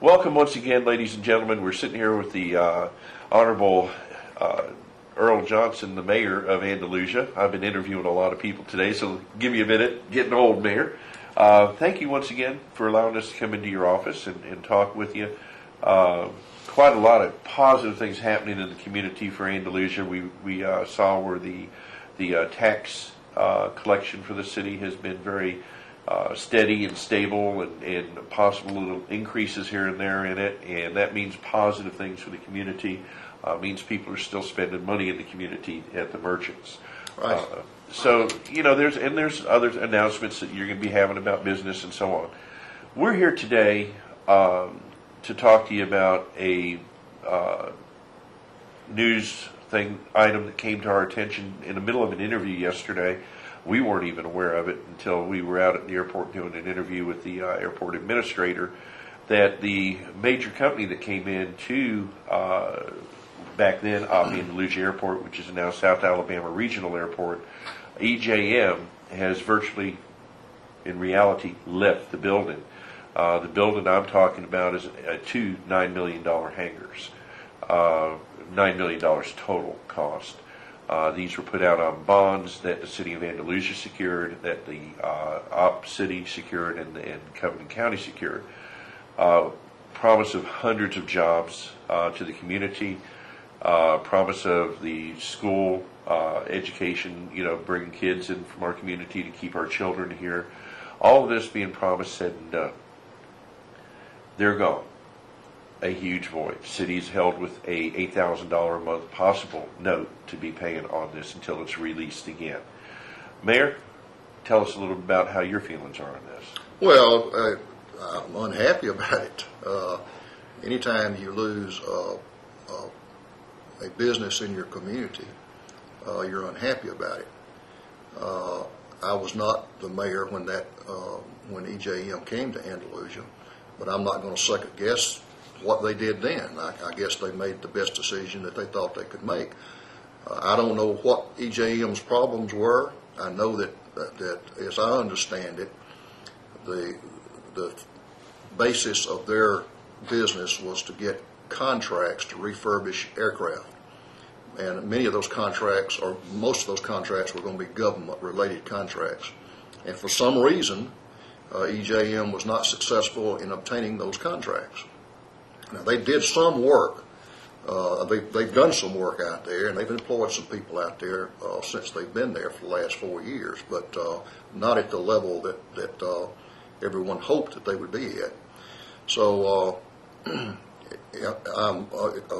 Welcome once again, ladies and gentlemen. We're sitting here with the Honorable Earl Johnson, the mayor of Andalusia. I've been interviewing a lot of people today, so give me a minute. Getting old, Mayor. Thank you once again for allowing us to come into your office and talk with you. Quite a lot of positive things happening in the community for Andalusia. We saw where the tax collection for the city has been very steady and stable, and possible little increases here and there in it, and that means positive things for the community. Means people are still spending money in the community at the merchants. Right. So there's other announcements that you're going to be having about business and so on. We're here today to talk to you about a news item that came to our attention in the middle of an interview yesterday. We weren't even aware of it until we were out at the airport doing an interview with the airport administrator, that the major company that came in to back then Andalusia Airport, which is now South Alabama Regional Airport, EJM, has virtually, in reality, left the building. The building I'm talking about is two $9 million hangars, $9 million total cost. These were put out on bonds that the city of Andalusia secured, that the Op City secured, and Covington County secured. Promise of hundreds of jobs to the community. Promise of the school education, bringing kids in from our community to keep our children here. All of this being promised, said, and done. They're gone. A huge void. City is held with a $8,000 a month possible note to be paying on this until it's released again. Mayor, tell us a little bit about how your feelings are on this. Well, I'm unhappy about it. Anytime you lose a business in your community, you're unhappy about it. I was not the mayor when EJM came to Andalusia, but I'm not going to second guess what they did then. I guess they made the best decision that they thought they could make. I don't know what EJM's problems were. I know that as I understand it, the basis of their business was to get contracts to refurbish aircraft. And many of those contracts, or most of those contracts, were going to be government-related contracts. And for some reason, EJM was not successful in obtaining those contracts. Now, they did some work. They've done some work out there, and they've employed some people out there since they've been there for the last 4 years, but not at the level that everyone hoped that they would be at. So, of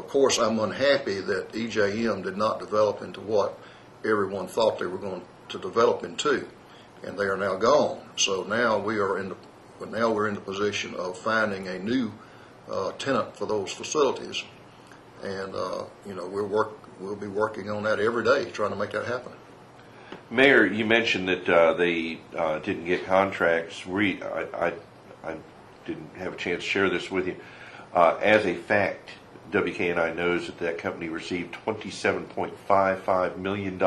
course, I'm unhappy that EJM did not develop into what everyone thought they were going to develop into, and they are now gone. So now we're in the position of finding a new tenant for those facilities, and we'll be working on that every day, trying to make that happen. Mayor, you mentioned that they didn't get contracts. I didn't have a chance to share this with you. As a fact, WKNI knows that company received $27.55 million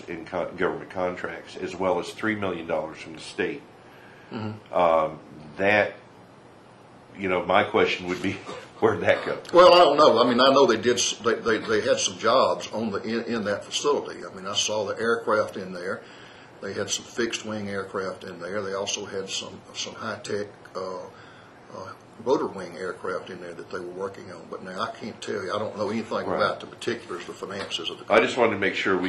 in government contracts, as well as $3 million from the state. Mm-hmm. My question would be, where'd that go? Well, I don't know. I mean, I know they did. They had some jobs in that facility. I mean, I saw the aircraft in there. They had some fixed wing aircraft in there. They also had some high tech rotor wing aircraft in there that they were working on. But now I can't tell you. I don't know anything about the particulars, the finances of the company. I just wanted to make sure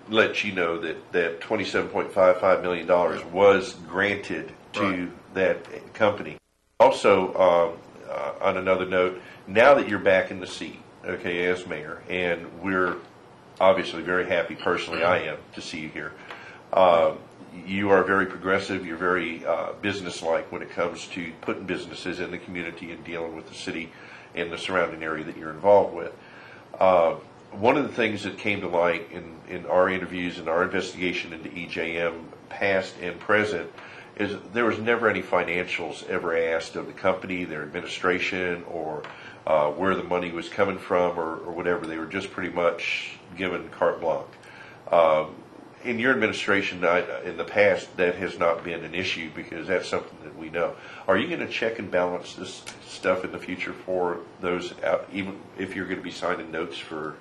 let you know that $27.55 million was granted to that company. Also, on another note, now that you're back in the seat, okay, as mayor, and we're obviously very happy, personally I am, to see you here. You are very progressive, you're very businesslike when it comes to putting businesses in the community and dealing with the city and the surrounding area that you're involved with. One of the things that came to light in our interviews and our investigation into EJM, past and present, is there was never any financials ever asked of the company, their administration, or where the money was coming from, or whatever. They were just pretty much given carte blanche. in your administration, in the past, that has not been an issue because that's something that we know. Are you going to check and balance this stuff in the future for those, even if you're going to be signing notes for